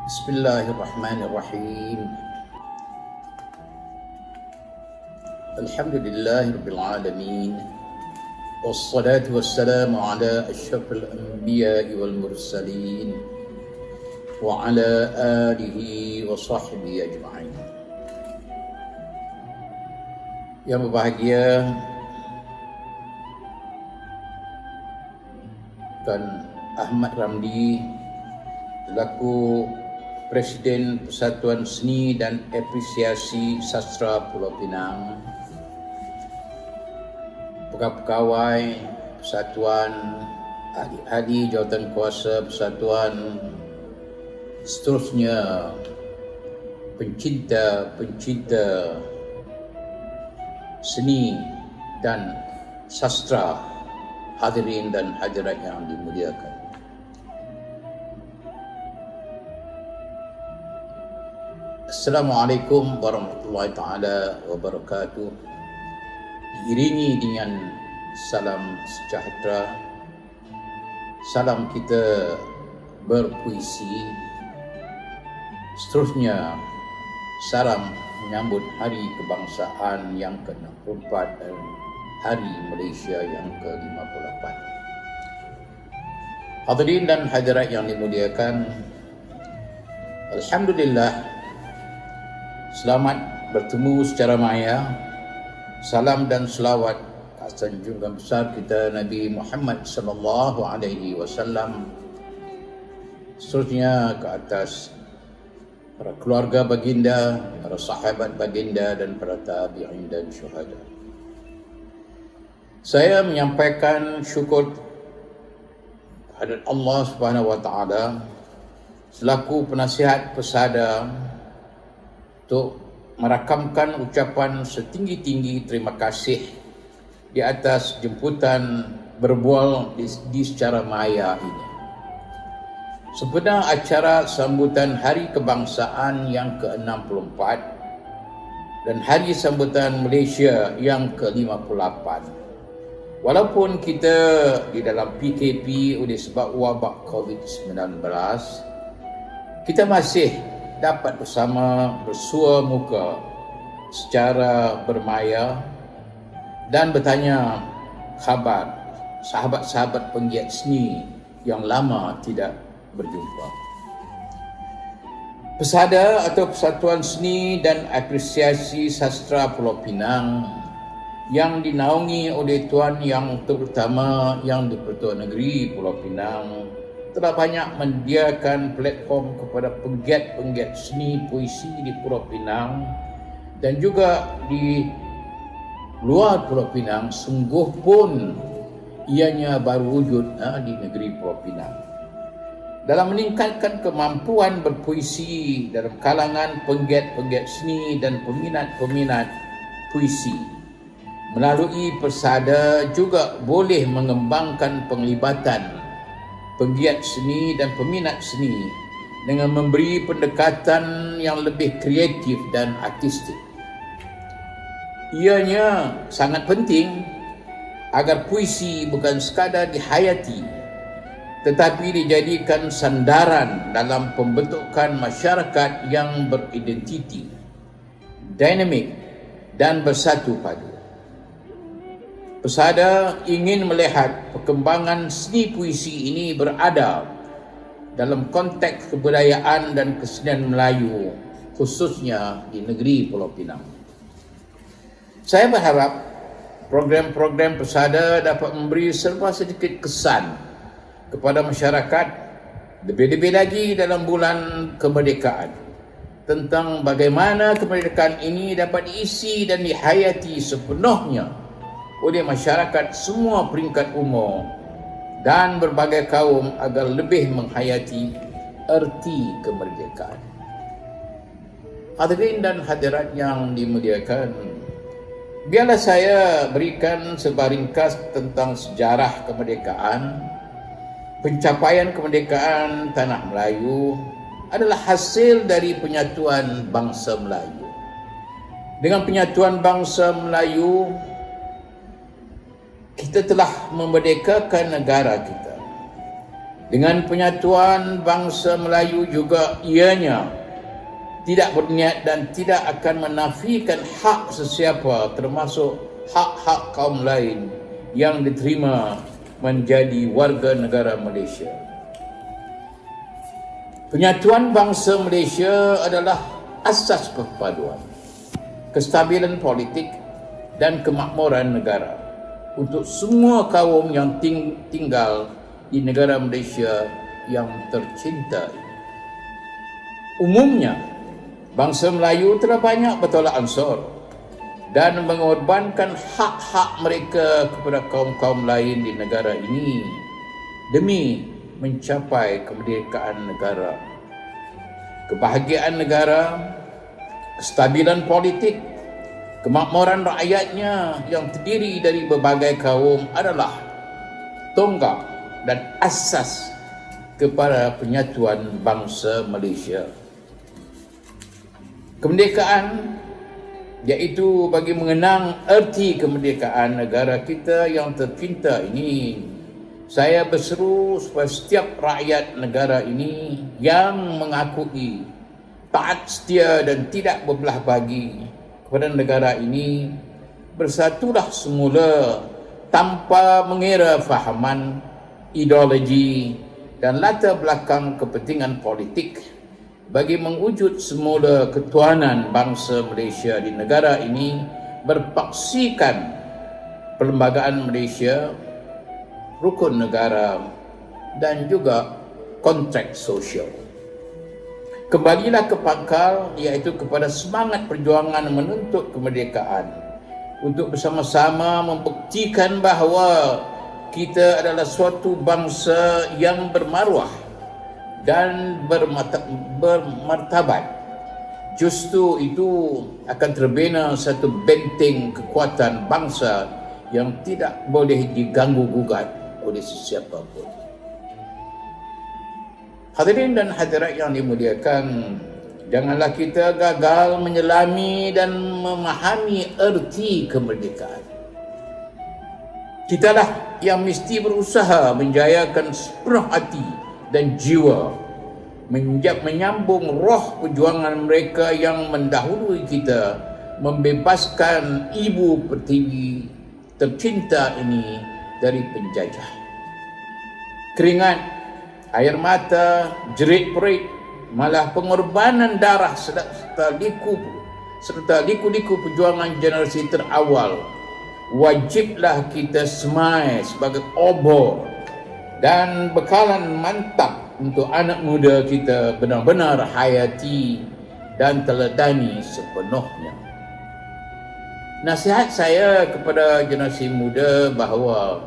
Bismillahirrahmanirrahim. Alhamdulillahirabbil alamin. Wassalatu wassalamu ala asyrafil anbiya'i wal mursalin wa ala alihi wa sahbihi ajma'in. Yang berbahagia Tuan Ahmad Ramli selaku Presiden Persatuan Seni dan Apresiasi Sastra Pulau Pinang, pegawai-pegawai Persatuan, ahli-ahli jawatan kuasa Persatuan, seterusnya pencinta-pencinta seni dan sastra, hadirin dan hadirat yang dimuliakan. Assalamualaikum warahmatullahi taala wabarakatuh. Diiringi dengan salam sejahtera, salam kita berpuisi, seterusnya salam menyambut Hari Kebangsaan yang ke-64 dan Hari Malaysia yang ke-58. Hadirin dan hadirat yang dimuliakan, alhamdulillah, selamat bertemu secara maya. Salam dan selawat atas junjungan besar kita Nabi Muhammad sallallahu alaihi wasallam, seterusnya ke atas para keluarga baginda, para sahabat baginda dan para tabi'in dan syuhada. Saya menyampaikan syukur kepada Allah Subhanahu wa taala selaku penasihat pesada untuk merakamkan ucapan setinggi-tinggi terima kasih di atas jemputan berbual di secara maya ini. Sempena acara sambutan Hari Kebangsaan yang ke-64 dan Hari Sambutan Malaysia yang ke-58. Walaupun kita di dalam PKP oleh sebab wabak COVID-19, kita masih dapat bersama bersua muka secara bermaya dan bertanya khabar sahabat-sahabat penggiat seni yang lama tidak berjumpa. Pesada atau Persatuan Seni dan Apresiasi Sastra Pulau Pinang yang dinaungi oleh Tuan Yang Terutama Yang di-Pertuan Negeri Pulau Pinang telah banyak menyediakan platform kepada penggiat-penggiat seni puisi di Pulau Pinang dan juga di luar Pulau Pinang, sungguh pun ianya baru wujud di negeri Pulau Pinang, dalam meningkatkan kemampuan berpuisi dalam kalangan penggiat-penggiat seni dan peminat-peminat puisi. Melalui persada juga boleh mengembangkan penglibatan penggiat seni dan peminat seni dengan memberi pendekatan yang lebih kreatif dan artistik. Ianya sangat penting agar puisi bukan sekadar dihayati tetapi dijadikan sandaran dalam pembentukan masyarakat yang beridentiti, dinamik dan bersatu padu. Pesada ingin melihat perkembangan seni puisi ini berada dalam konteks kebudayaan dan kesenian Melayu, khususnya di negeri Pulau Pinang. Saya berharap program-program pesada dapat memberi serba sedikit kesan kepada masyarakat, lebih-lebih lagi dalam bulan kemerdekaan, tentang bagaimana kemerdekaan ini dapat diisi dan dihayati sepenuhnya oleh masyarakat semua peringkat umur dan berbagai kaum agar lebih menghayati erti kemerdekaan. Hadirin dan hadirat yang dimuliakan, biarlah saya berikan sebaringkas tentang sejarah kemerdekaan. Pencapaian kemerdekaan tanah Melayu adalah hasil dari penyatuan bangsa Melayu. Dengan penyatuan bangsa Melayu, kita telah memerdekakan negara kita. Dengan penyatuan bangsa Melayu juga ianya tidak berniat dan tidak akan menafikan hak sesiapa, termasuk hak-hak kaum lain yang diterima menjadi warga negara Malaysia. Penyatuan bangsa Malaysia adalah asas perpaduan, kestabilan politik dan kemakmuran negara untuk semua kaum yang tinggal di negara Malaysia yang tercinta ini. Umumnya, bangsa Melayu telah banyak bertolak ansur dan mengorbankan hak-hak mereka kepada kaum-kaum lain di negara ini demi mencapai kemerdekaan negara, kebahagiaan negara, kestabilan politik, kemakmuran rakyatnya yang terdiri dari berbagai kaum adalah tonggak dan asas kepada penyatuan bangsa Malaysia. Kemerdekaan iaitu bagi mengenang erti kemerdekaan negara kita yang tercinta ini. Saya berseru supaya setiap rakyat negara ini yang mengakui taat setia dan tidak berbelah bagi kepada negara ini bersatulah semula tanpa mengira fahaman, ideologi dan latar belakang kepentingan politik bagi mewujud semula ketuhanan bangsa Malaysia di negara ini berpaksikan perlembagaan Malaysia, rukun negara dan juga kontrak sosial. Kembalilah ke pangkal, iaitu kepada semangat perjuangan menuntut kemerdekaan untuk bersama-sama membuktikan bahawa kita adalah suatu bangsa yang bermaruah dan bermartabat. Justru itu akan terbina satu benteng kekuatan bangsa yang tidak boleh diganggu-gugat oleh sesiapa pun. Hadirin dan hadirat yang dimuliakan, janganlah kita gagal menyelami dan memahami erti kemerdekaan. Kitalah yang mesti berusaha menjayakan sepenuh hati dan jiwa, menyambung roh perjuangan mereka yang mendahului kita, membebaskan ibu pertiwi tercinta ini dari penjajah. Keringat, air mata, jerit-perit, malah pengorbanan darah serta liku-liku perjuangan generasi terawal wajiblah kita semai sebagai obor dan bekalan mantap untuk anak muda kita benar-benar hayati dan teladani sepenuhnya. Nasihat saya kepada generasi muda bahawa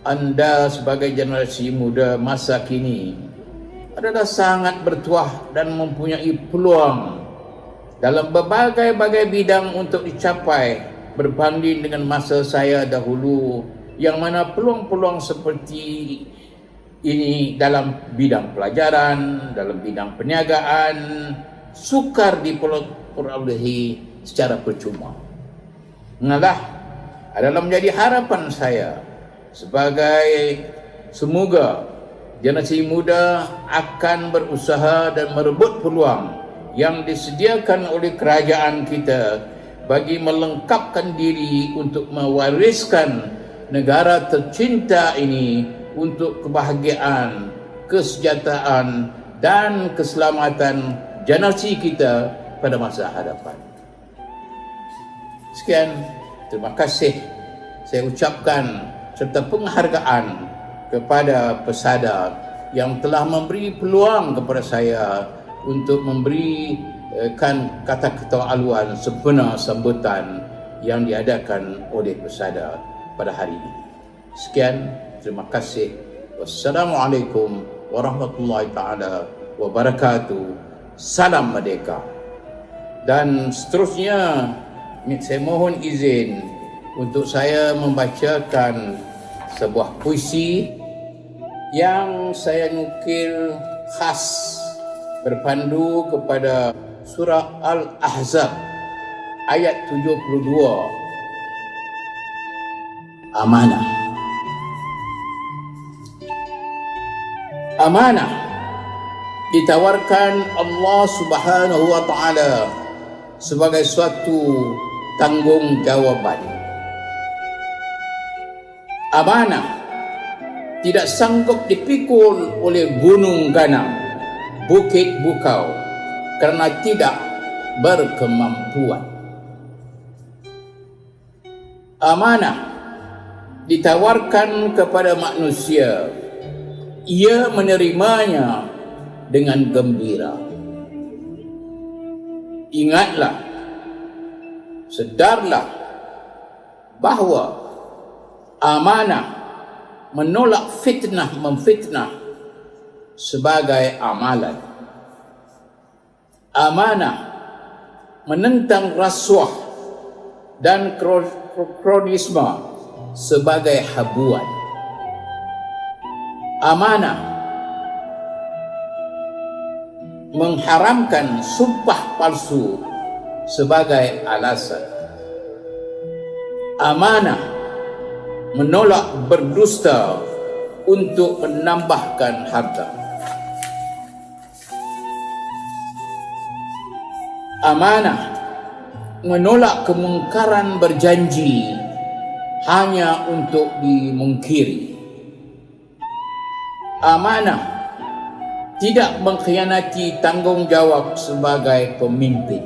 anda sebagai generasi muda masa kini adalah sangat bertuah dan mempunyai peluang dalam berbagai-bagai bidang untuk dicapai berbanding dengan masa saya dahulu, yang mana peluang-peluang seperti ini dalam bidang pelajaran, dalam bidang perniagaan sukar diperolehi secara percuma. Mengalah adalah menjadi harapan saya sebagai semoga generasi muda akan berusaha dan merebut peluang yang disediakan oleh kerajaan kita bagi melengkapkan diri untuk mewariskan negara tercinta ini untuk kebahagiaan, kesejahteraan dan keselamatan generasi kita pada masa hadapan. Sekian, terima kasih saya ucapkan serta penghargaan kepada pesada yang telah memberi peluang kepada saya untuk memberikan kata-kata aluan sempena sambutan yang diadakan oleh pesada pada hari ini. Sekian, terima kasih. Wassalamualaikum warahmatullahi taala wabarakatuh. Salam merdeka. Dan seterusnya, saya mohon izin untuk saya membacakan sebuah puisi yang saya nukil khas berpandu kepada surah Al-Ahzab ayat 72, amanah. Amanah ditawarkan Allah Subhanahu wa taala sebagai suatu tanggungjawab. Amanah tidak sanggup dipikul oleh gunung ganang, bukit bukau karena tidak berkemampuan. Amanah ditawarkan kepada manusia, ia menerimanya dengan gembira. Ingatlah, sedarlah bahawa amanah menolak fitnah memfitnah sebagai amalan. Amanah menentang rasuah dan kronisme sebagai habuan. Amanah mengharamkan sumpah palsu sebagai alasan. Amanah menolak berdusta untuk menambahkan harta. Amanah menolak kemungkaran berjanji hanya untuk dimungkiri. Amanah tidak mengkhianati tanggungjawab sebagai pemimpin.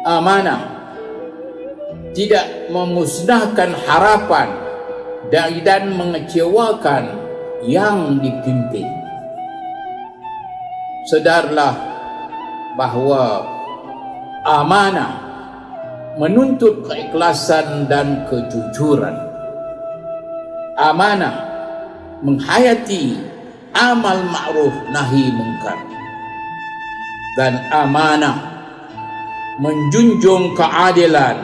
Amanah tidak memusnahkan harapan dan mengecewakan yang dipimpin. Sedarlah bahawa amanah menuntut keikhlasan dan kejujuran. Amanah menghayati amal ma'ruf nahi mungkar. Dan amanah menjunjung keadilan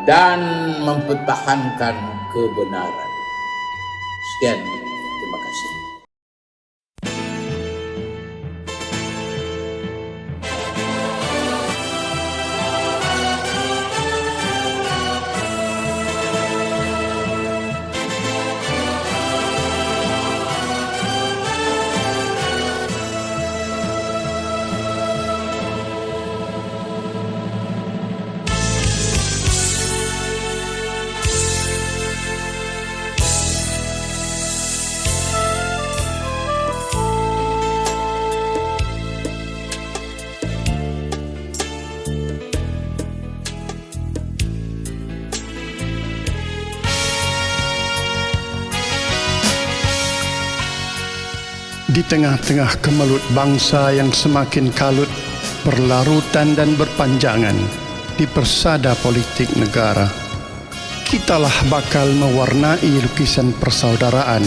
dan mempertahankan kebenaran. Sekian, terima kasih. Di tengah-tengah kemelut bangsa yang semakin kalut, berlarutan dan berpanjangan di persada politik negara, kitalah bakal mewarnai lukisan persaudaraan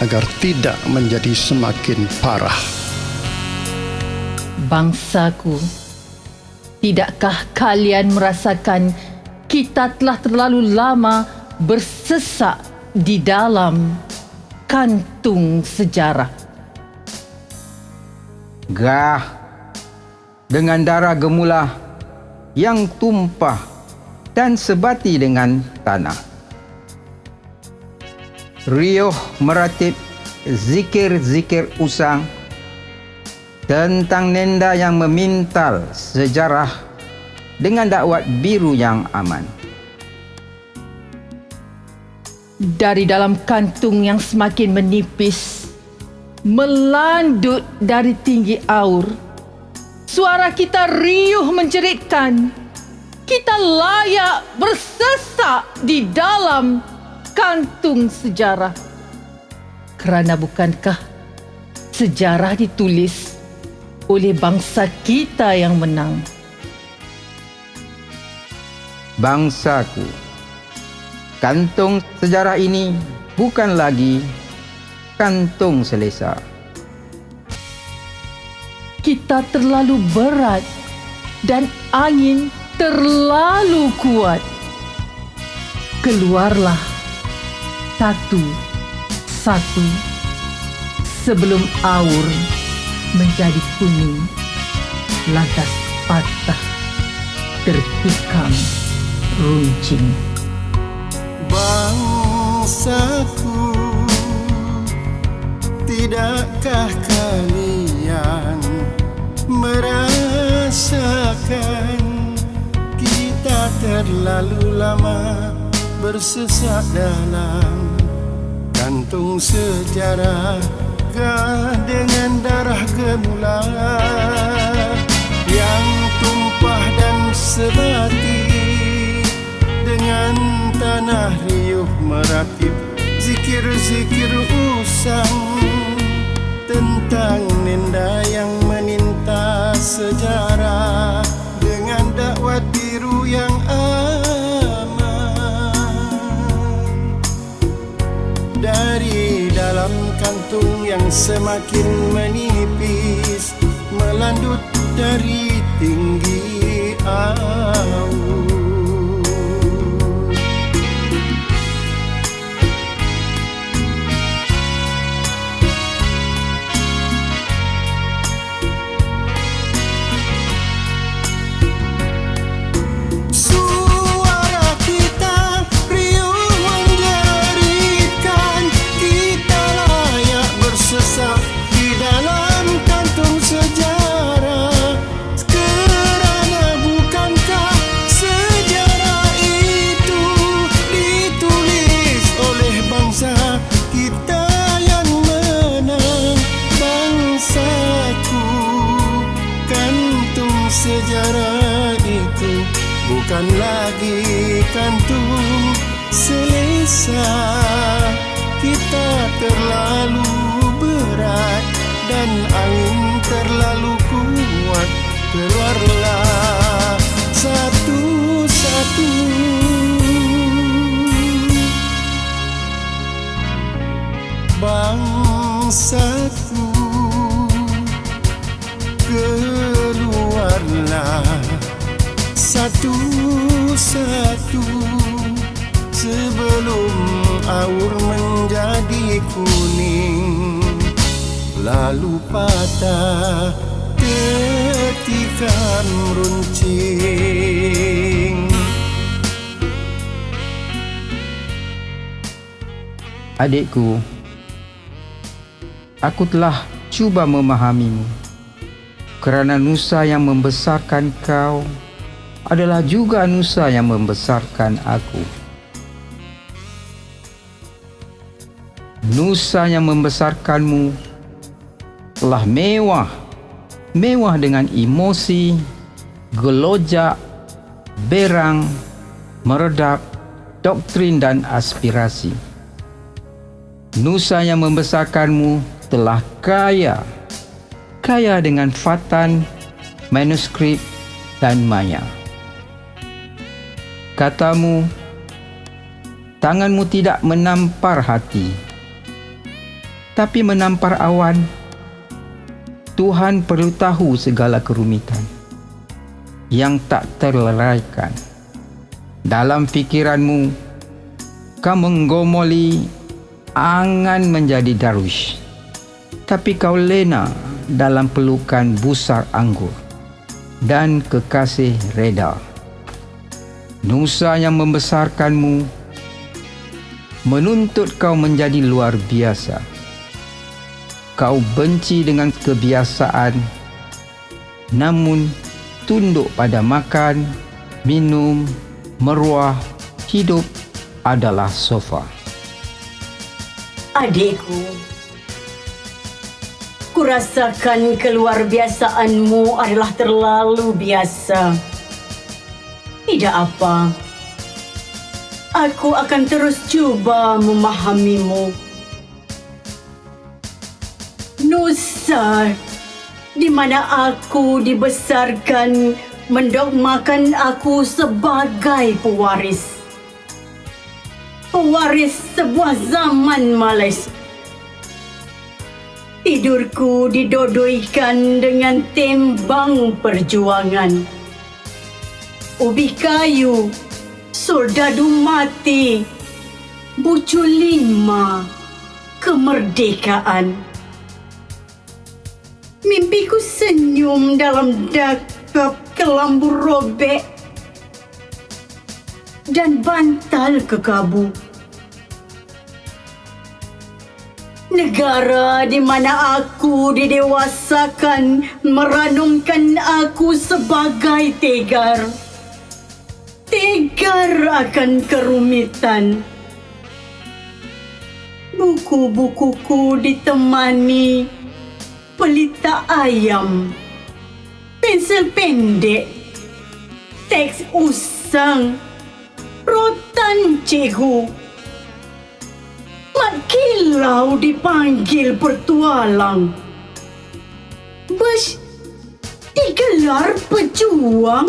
agar tidak menjadi semakin parah. Bangsaku, tidakkah kalian merasakan kita telah terlalu lama bersesak di dalam kantung sejarah? Gah dengan darah gemulah yang tumpah dan sebati dengan tanah. Riuh meratip zikir-zikir usang tentang nenda yang memintal sejarah dengan dakwat biru yang aman. Dari dalam kantung yang semakin menipis, melandut dari tinggi aur, suara kita riuh menjeritkan. Kita layak bersesak di dalam kantung sejarah. Kerana bukankah sejarah ditulis oleh bangsa kita yang menang? Bangsaku, kantung sejarah ini bukan lagi kantung selesa. Kita terlalu berat dan angin terlalu kuat. Keluarlah satu-satu sebelum aur menjadi kuning, lantas patah tertikam runcing. Bangsaku, tidakkah kalian merasakan kita terlalu lama bersesat dalam kantung sejarah dengan darah gemula yang tumpah dan sebati dengan tanah riuh meratip zikir-zikir usang tentang nenda yang meninta sejarah dengan dakwah biru yang aman. Dari dalam kantung yang semakin menipis melandut dari tinggi awan. Sejarah itu bukan lagi kantung selesa. Kita terlalu berat dan angin terlalu kuat. Keluarlah satu-satu. Bangsaku, keluarlah satu-satu sebelum aur menjadi kuning lalu patah ketika meruncing. Adikku, aku telah cuba memahamimu, kerana Nusa yang membesarkan kau adalah juga Nusa yang membesarkan aku. Nusa yang membesarkanmu telah mewah dengan emosi, gelojak, berang, meredak, doktrin dan aspirasi. Nusa yang membesarkanmu telah kaya dengan fatan, manuskrip dan maya. Katamu, tanganmu tidak menampar hati, tapi menampar awan. Tuhan perlu tahu segala kerumitan yang tak terleraikan. Dalam fikiranmu, kau menggomoli angan menjadi darwish, tapi kau lena dalam pelukan busar anggur dan kekasih reda. Nusa yang membesarkanmu menuntut kau menjadi luar biasa. Kau benci dengan kebiasaan, namun tunduk pada makan, minum, meruah, hidup adalah sofa. Adikku, kurasakan keluarbiasaanmu adalah terlalu biasa. Tidak apa, aku akan terus cuba memahamimu. Nusa, di mana aku dibesarkan, mendogmakan aku sebagai pewaris. Pewaris sebuah zaman Malaysia. Tidurku didodoikan dengan tembang perjuangan. Ubi kayu, soldadu mati, bucu 5, kemerdekaan. Mimpiku senyum dalam dakap kelambu robek dan bantal kekabu. Negara di mana aku didewasakan meranumkan aku sebagai tegar. Tegar akan kerumitan. Buku-bukuku ditemani pelita ayam, pensel pendek, teks usang, rotan cikgu. Mat kilau dipanggil bertualang. Bus digelar pejuang.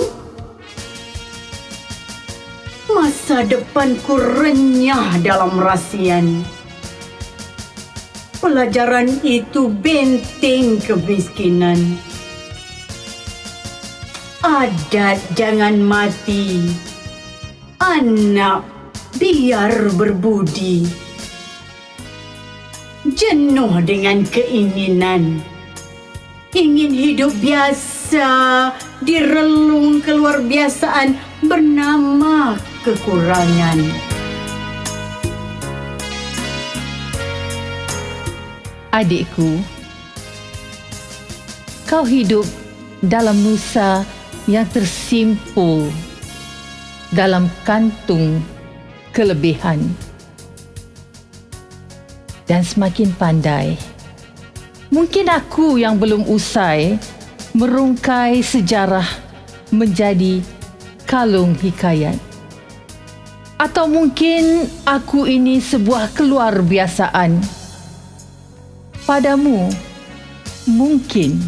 Masa depanku renyah dalam rasian. Pelajaran itu benteng kemiskinan. Adat jangan mati. Anak biar berbudi. Jenuh dengan keinginan. Ingin hidup biasa di relung keluar biasaan bernama kekurangan. Adikku, kau hidup dalam nusa yang tersimpul dalam kantung kelebihan. Dan semakin pandai, mungkin aku yang belum usai merungkai sejarah menjadi kalung hikayat. Atau mungkin aku ini sebuah keluar biasaan. Padamu, mungkin.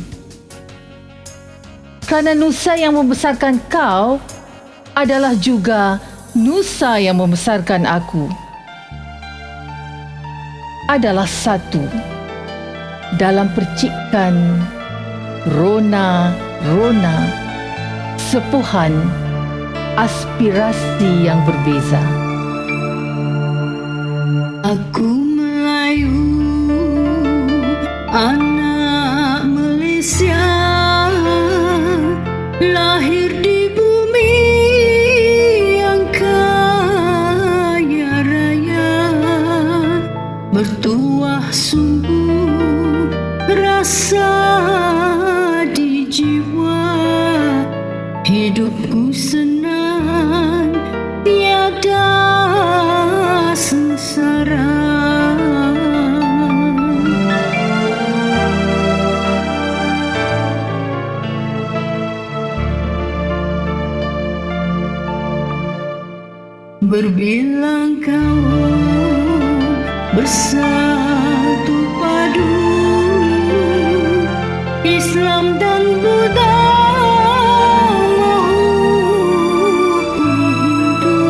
Kerana nusa yang membesarkan kau adalah juga nusa yang membesarkan aku. Adalah satu dalam percikan rona-rona sepuhan aspirasi yang berbeza. Aku Melayu, anak Malaysia, lahir di bumi yang kaya raya, bertuah sungguh rasa di jiwa, hidupku senang tiada sengsara. Berbilang kawan bersatu padu, Islam dan Buddha maupun Hindu,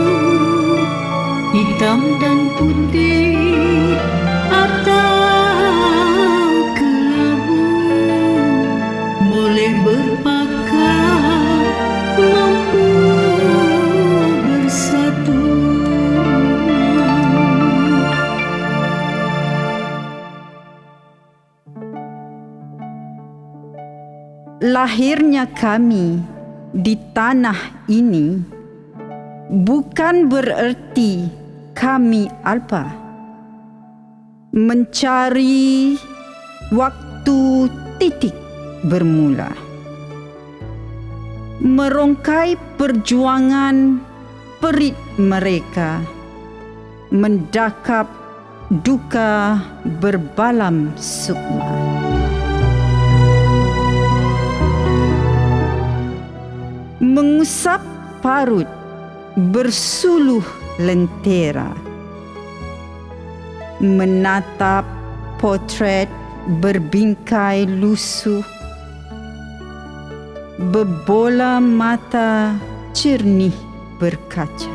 hitam dan putih atau kelabu, boleh berpakar mampu bersatu. Lahirnya kami di tanah ini bukan bererti kami alpa. Mencari waktu titik bermula. Merongkai perjuangan perit mereka. Mendakap duka berbalam sukma. Mengusap parut bersuluh lentera, menatap potret berbingkai lusuh, bebola mata jernih berkaca.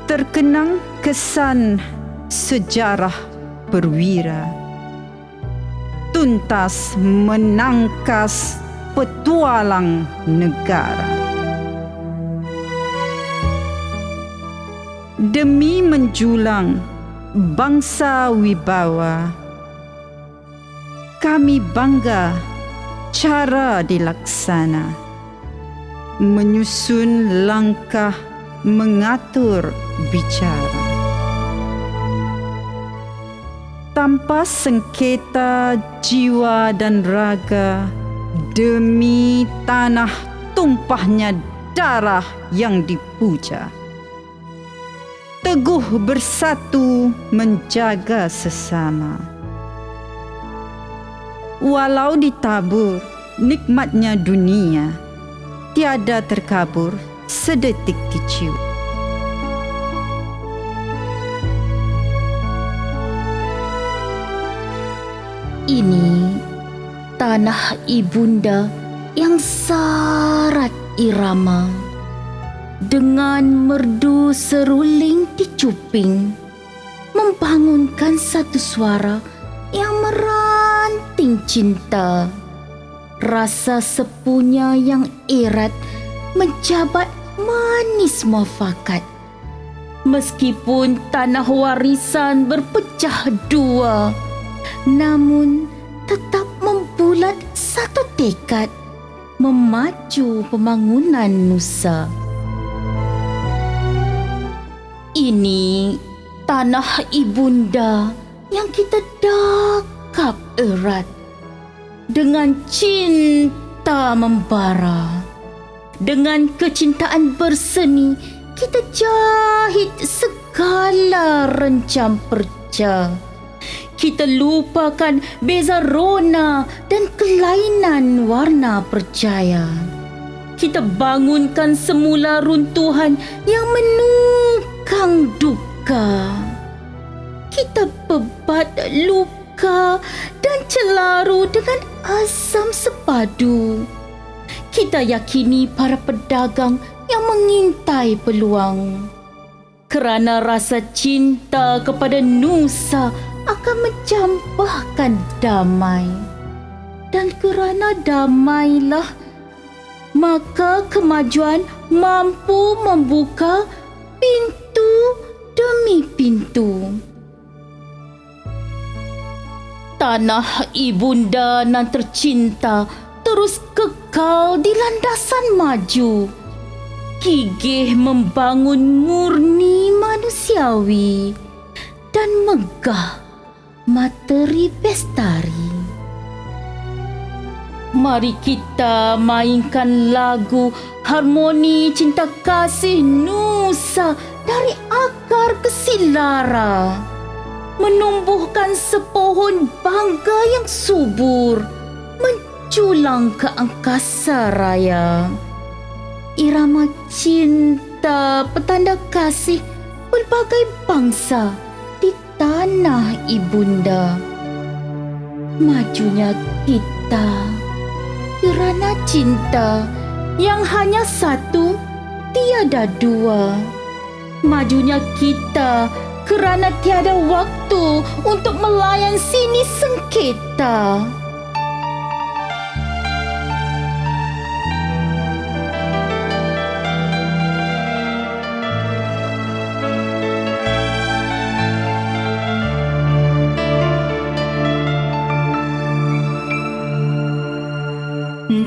Terkenang kesan sejarah perwira, tuntas menangkas petualang negara. Demi menjulang bangsa wibawa, kami bangga cara dilaksana, menyusun langkah mengatur bicara. tanpa sengketa jiwa dan raga demi tanah tumpahnya darah yang dipuja. Teguh bersatu menjaga sesama. Walau ditabur nikmatnya dunia, tiada terkabur sedetik kicau. Ini tanah ibunda yang syarat irama, dengan merdu seruling di cuping, membangunkan satu suara yang meranting cinta. Rasa sepunya yang erat menjabat manis muafakat. Meskipun tanah warisan berpecah dua, namun tetap membulat satu tekad memaju pembangunan nusa. Ini tanah ibunda yang kita dakap erat, dengan cinta membara. Dengan kecintaan berseni, kita jahit segala rencam perca. Kita lupakan beza rona dan kelainan warna percaya. Kita bangunkan semula runtuhan yang menukang duka. Kita bebat luka dan celaru dengan azam sepadu. Kita yakini para pedagang yang mengintai peluang. Kerana rasa cinta kepada nusa akan menjambahkan damai. Dan kerana damailah, maka kemajuan mampu membuka pintu demi pintu. Tanah ibunda nan tercinta terus kekal di landasan maju, gigih membangun murni manusiawi dan megah materi bestari. Mari kita mainkan lagu harmoni cinta kasih nusa dari akar ke silara, menumbuhkan sepohon bangga yang subur menjulang ke angkasa raya. Irama cinta petanda kasih berbagai bangsa di tanah ibunda. Majunya kita kerana cinta yang hanya satu, tiada dua. Majunya kita kerana tiada waktu untuk melayan sini sengketa.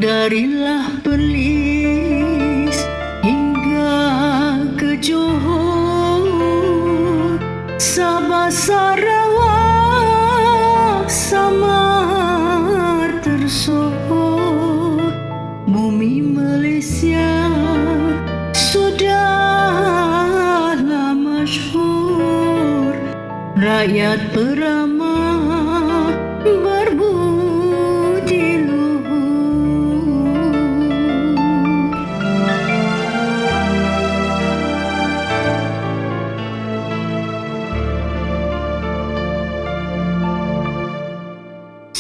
Darilah Perlis hingga ke Johor, Sabah Sarawak samar tersohor. Bumi Malaysia sudahlah masyhur, rakyat beramah berbudi luhur.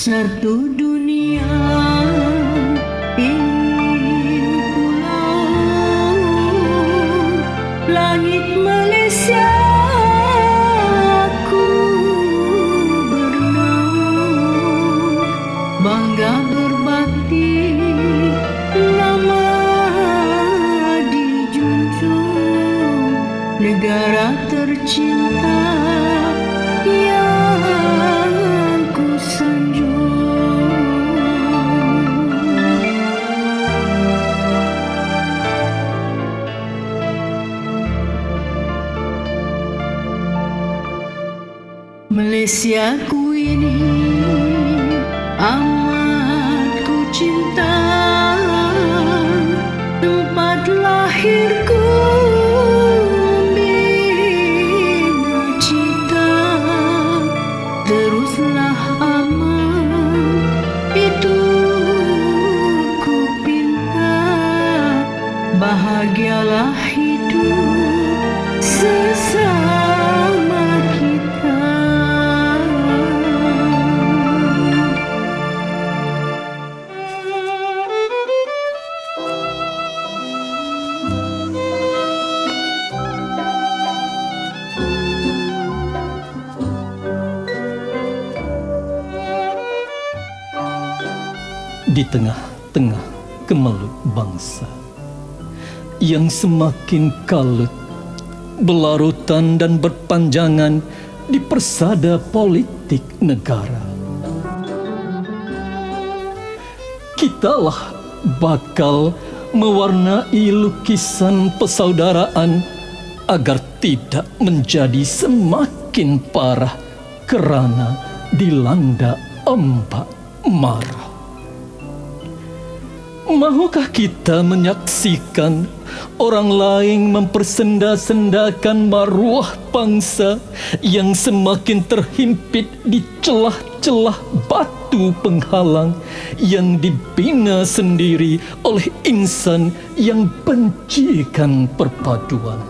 Satu dunia ingin pulau, langit Malaysia ku bernaung, bangga berbakti nama dijunjung, negara tercinta yang ku sanjung. Malaysiaku ini amat ku cinta, tempat lahirku bina cita, teruslah aman itu ku pinta, bahagialah hidup sesama kita. Di tengah-tengah kemelut bangsa yang semakin kalut, berlarutan dan berpanjangan di persada politik negara, kitalah bakal mewarnai lukisan persaudaraan agar tidak menjadi semakin parah kerana dilanda ombak marah. Mahukah kita menyaksikan orang lain mempersenda-sendakan maruah bangsa yang semakin terhimpit di celah-celah batu penghalang yang dibina sendiri oleh insan yang bencikan perpaduan?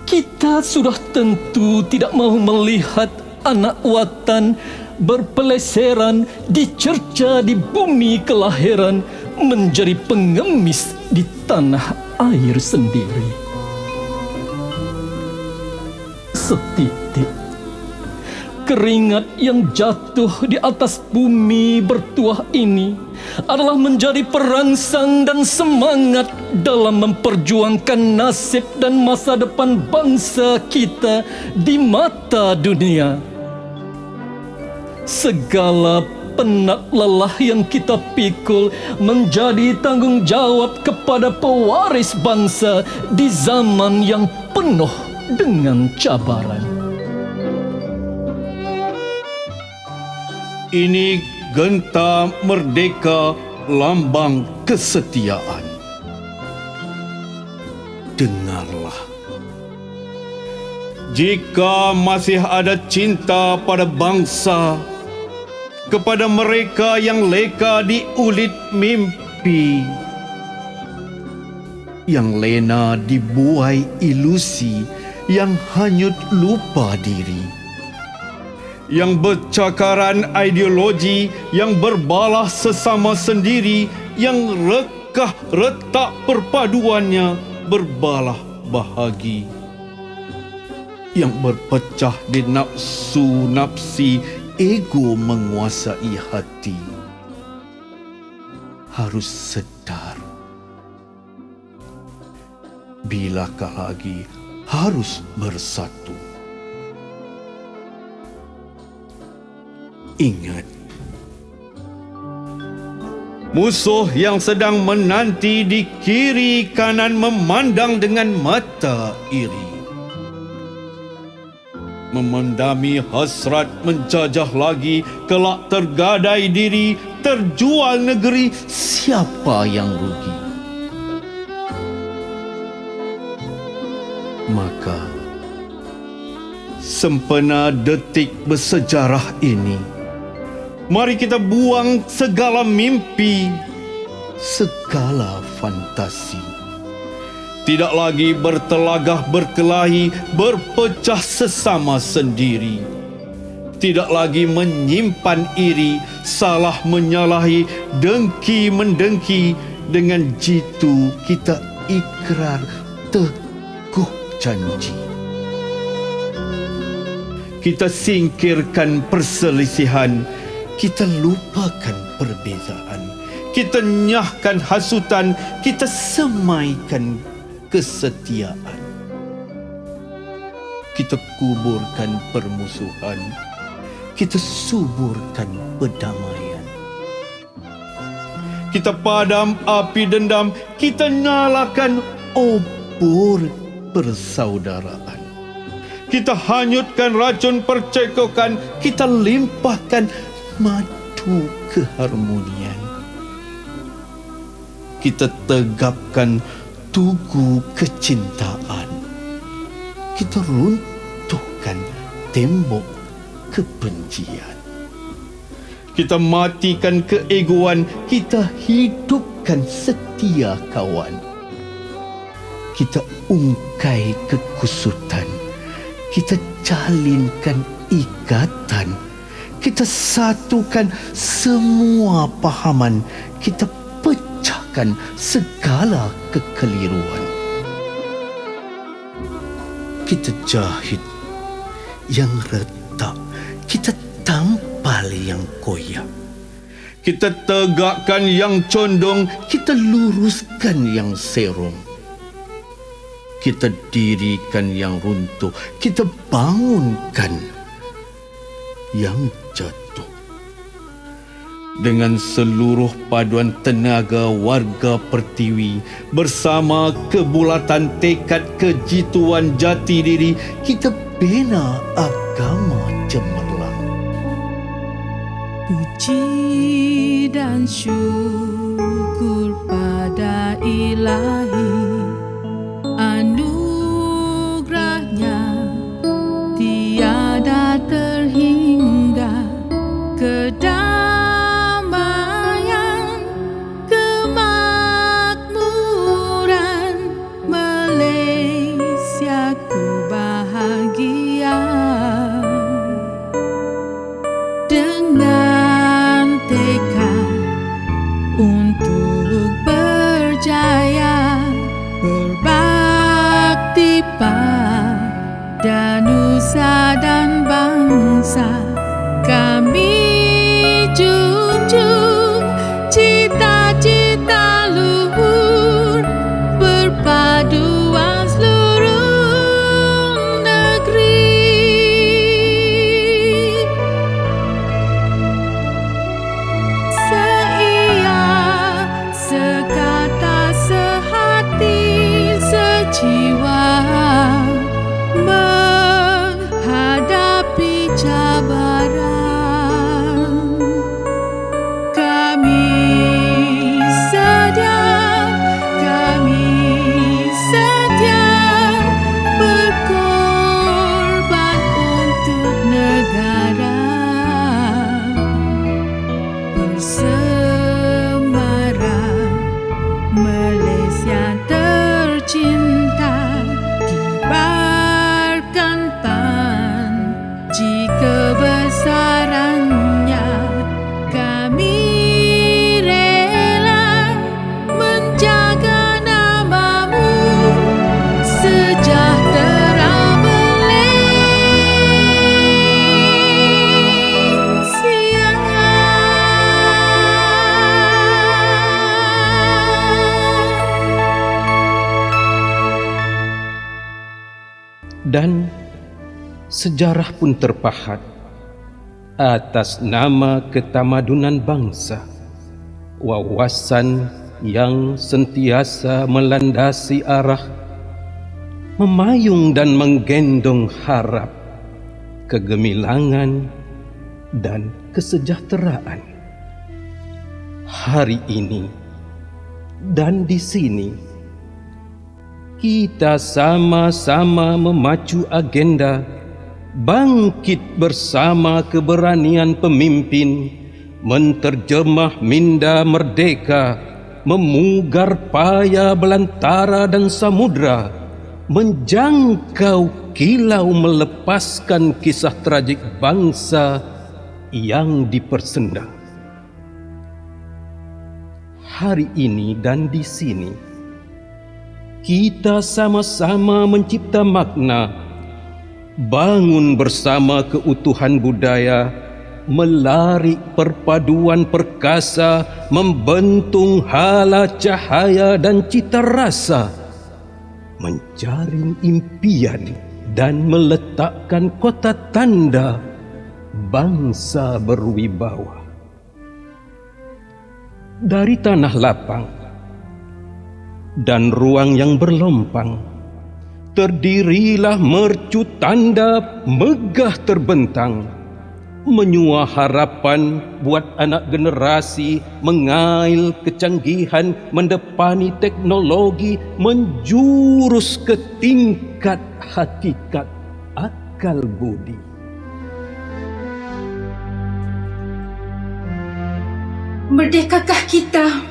Kita sudah tentu tidak mahu melihat anak watan berpeleseran, dicerca di bumi kelahiran, menjadi pengemis di tanah air sendiri. Setitik keringat yang jatuh di atas bumi bertuah ini adalah menjadi perangsang dan semangat dalam memperjuangkan nasib dan masa depan bangsa kita di mata dunia. Segala penat lelah yang kita pikul menjadi tanggung jawab kepada pewaris bangsa di zaman yang penuh dengan cabaran. Ini genta merdeka, lambang kesetiaan. Dengarlah. Jika masih ada cinta pada bangsa, kepada mereka yang leka di ulit mimpi, yang lena dibuai ilusi, yang hanyut lupa diri, yang bercakaran ideologi, yang berbalah sesama sendiri, yang rekah retak perpaduannya berbalah bahagi, yang berpecah di nafsu-nafsi, ego menguasai hati. Harus sedar, bilakah lagi harus bersatu. Ingat, musuh yang sedang menanti di kiri kanan memandang dengan mata iri, memendami hasrat menjajah lagi, kelak tergadai diri, terjual negeri, siapa yang rugi? Maka sempena detik bersejarah ini, mari kita buang segala mimpi, segala fantasi. Tidak lagi bertelagah berkelahi, berpecah sesama sendiri. Tidak lagi menyimpan iri, salah menyalahi, dengki mendengki. Dengan jitu kita ikrar teguh janji. Kita singkirkan perselisihan, kita lupakan perbezaan. Kita nyahkan hasutan, kita semaikan kesetiaan. Kita kuburkan permusuhan, kita suburkan perdamaian. Kita padam api dendam, kita nyalakan obor persaudaraan. Kita hanyutkan racun percekokan, kita limpahkan madu keharmonian. Kita tegapkan tugu kecintaan. Kita runtuhkan tembok kebencian. Kita matikan keegoan, kita hidupkan setia kawan. Kita ungkai kekusutan, kita jalinkan ikatan. Kita satukan semua pahaman, kita pecahkan segala kekeliruan. Kita jahit yang retak, kita tampal yang koyak. Kita tegakkan yang condong, kita luruskan yang serong. Kita dirikan yang runtuh, kita bangunkan yang jatuh. Dengan seluruh paduan tenaga warga Pertiwi, bersama kebulatan tekad kejituan jati diri, kita bina agama cemerlang. Puji dan syukur pada Ilahi, anugerahnya tiada terhingga, kedamaian, kemakmuran, Malaysiaku bahagia. Dengan tekad untuk berjaya, berbakti pada nusa dan bangsa, kami junjung cita-cita luhur, perpaduan seluruh negeri. Seia, sekata, sehati, sejiwa, menghadapi cabaran. Kami sedia berkorban untuk negara, bersemara Malaysia tercinta, kibarkan panji kebesarannya. Kami rela menjaga namamu, sejahtera Malaysia. Dan sejarah pun terpahat atas nama ketamadunan bangsa, wawasan yang sentiasa melandasi arah, memayung dan menggendong harap, kegemilangan dan kesejahteraan. Hari ini dan di sini, kita sama-sama memacu agenda bangkit bersama keberanian pemimpin, menterjemah minda merdeka, memugar paya belantara dan samudra, menjangkau kilau melepaskan kisah tragik bangsa yang dipersendang. Hari ini dan di sini, kita sama-sama mencipta makna, bangun bersama keutuhan budaya, melarik perpaduan perkasa, membentung hala cahaya dan cita rasa, menjaring impian dan meletakkan kota tanda bangsa berwibawa. Dari tanah lapang dan ruang yang berlompang, Terdirilah mercu tanda megah terbentang, menyua harapan buat anak generasi mengail kecanggihan mendepani teknologi menjurus ke tingkat hakikat akal budi. Merdekakah kita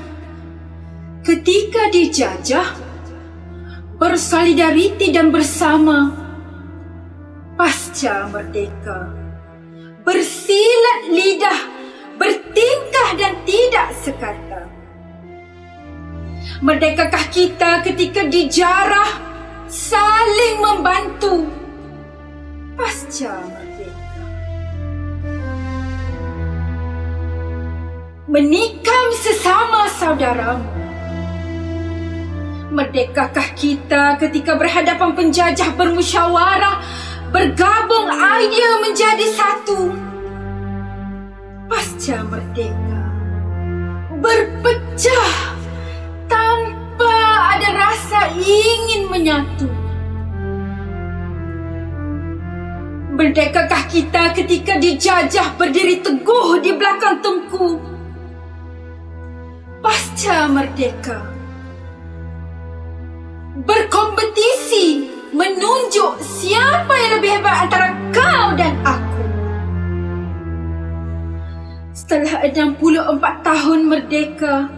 ketika dijajah, bersolidariti dan bersama? Pasca merdeka, bersilat lidah, bertingkah dan tidak sekata. Merdekakah kita ketika dijarah, saling membantu? Pasca merdeka, menikam sesama saudaramu? Merdekakah kita ketika berhadapan penjajah bermusyawarah, bergabung idea menjadi satu? Pasca merdeka, berpecah tanpa ada rasa ingin menyatu. Merdekakah kita ketika dijajah berdiri teguh di belakang tengku? Pasca merdeka, berkompetisi menunjuk siapa yang lebih hebat antara kau dan aku. Setelah 64 tahun merdeka,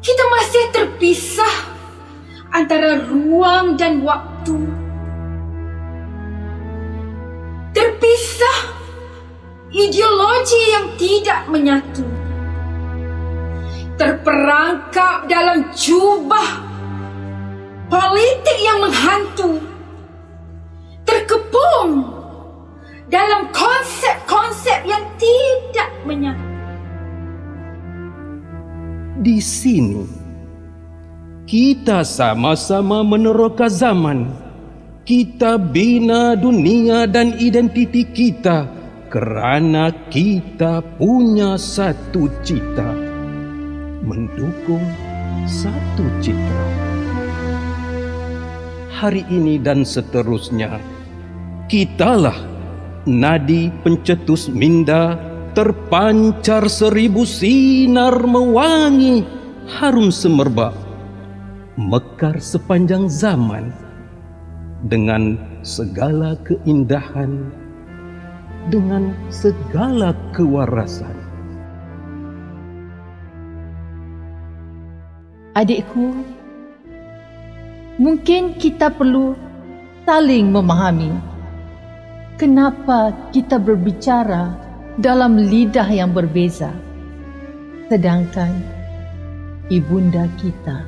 kita masih terpisah antara ruang dan waktu. Terpisah ideologi yang tidak menyatu. Terperangkap dalam jubah politik yang menghantu, terkepung dalam konsep-konsep yang tidak menyatu. Di sini kita sama-sama meneroka zaman. Kita bina dunia dan identiti kita kerana kita punya satu cita, mendukung satu citra. Hari ini dan seterusnya, kitalah nadi pencetus minda, terpancar 1000 sinar mewangi, harum semerbak, mekar sepanjang zaman, dengan segala keindahan, dengan segala kewarasan. Adikku, mungkin kita perlu saling memahami kenapa kita berbicara dalam lidah yang berbeza, sedangkan ibunda kita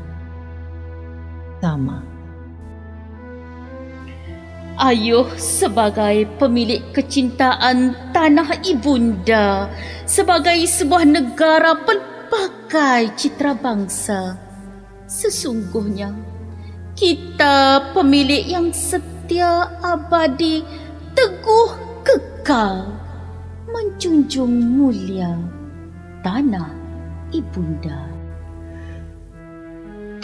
sama. Ayuh sebagai pemilik kecintaan tanah ibunda, sebagai sebuah negara pelbagai citra bangsa, sesungguhnya kita pemilik yang setia abadi, teguh kekal, menjunjung mulia tanah ibunda.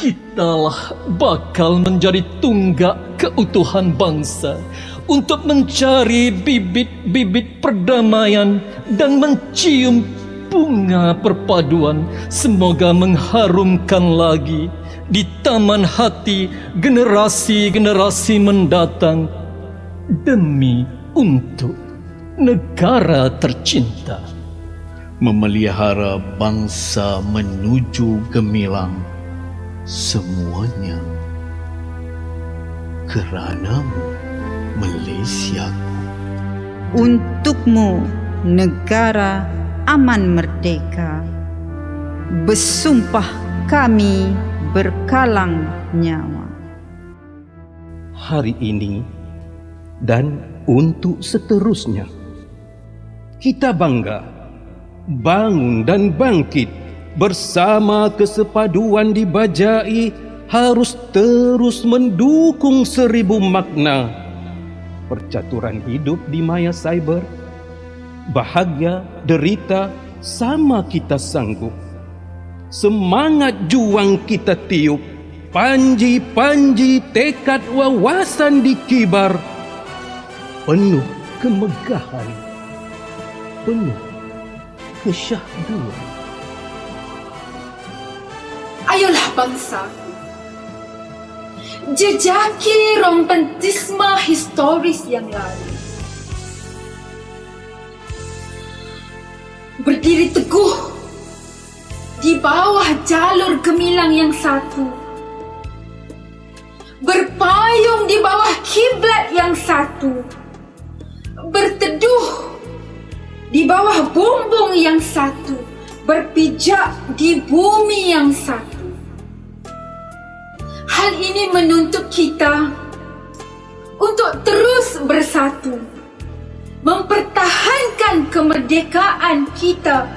Kitalah bakal menjadi tunggak keutuhan bangsa untuk mencari bibit-bibit perdamaian dan mencium bunga perpaduan, semoga mengharumkan lagi di taman hati generasi-generasi mendatang demi untuk negara tercinta. Memelihara bangsa menuju gemilang, semuanya keranamu, Malaysia. Untukmu negara aman merdeka, bersumpah kami berkalang nyawa. Hari ini dan untuk seterusnya, kita bangga bangun dan bangkit bersama kesepaduan dibajai, harus terus mendukung 1000 makna. Percaturan hidup di maya cyber, bahagia, derita, sama kita sanggup. Semangat juang kita tiup, panji-panji tekad wawasan dikibar, penuh kemegahan, penuh kesyahduan. Ayolah bangsa, jejaki romantisme historis yang lalu. Berdiri teguh di bawah jalur gemilang yang satu. Berpayung di bawah kiblat yang satu. Berteduh di bawah bumbung yang satu. Berpijak di bumi yang satu. Hal ini menuntut kita untuk terus bersatu, mempertahankan kemerdekaan kita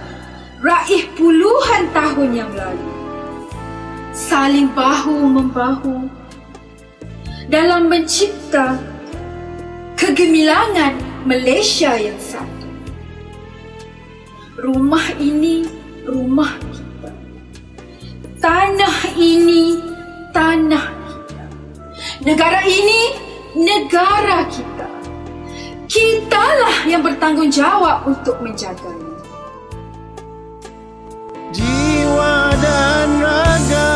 raih puluhan tahun yang lalu. Saling bahu-membahu dalam mencipta kegemilangan Malaysia yang satu. Rumah ini rumah kita. Tanah ini tanah kita. Negara ini negara kita. Kitalah yang bertanggungjawab untuk menjaganya. Jiwa dan raga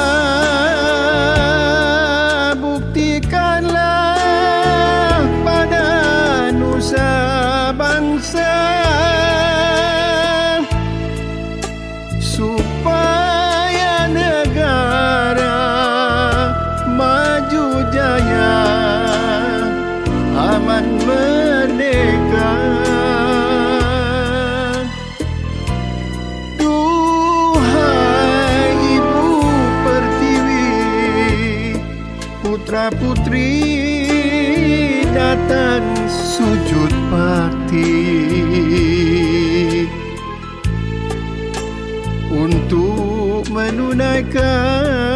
buktikanlah pada nusa bangsa, supaya negara maju jaya, aman merdeka. Duhai Ibu Pertiwi, putra-putri datang sujud bakti untuk menunaikan